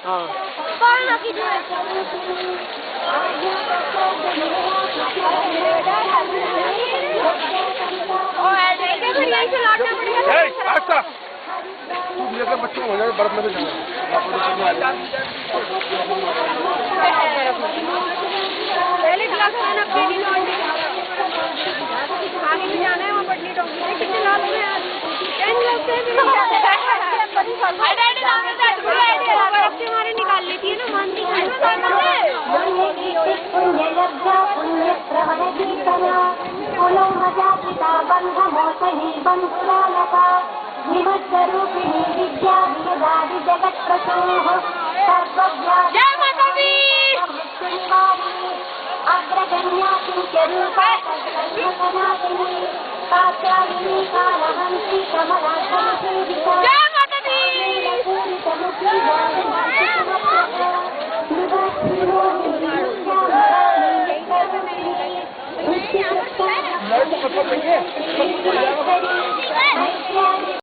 कौन की जो बच्चों हो जाए बर्फ में तो पहले क्लास में ना पीली लौंडी आगे में जाना है वहाँ पटनी टोंगी है कितने लाभ में यार इन लोग से भी बर्फ से हमारे निकाल लेती है ना मानती है जय माता दी जय माता दी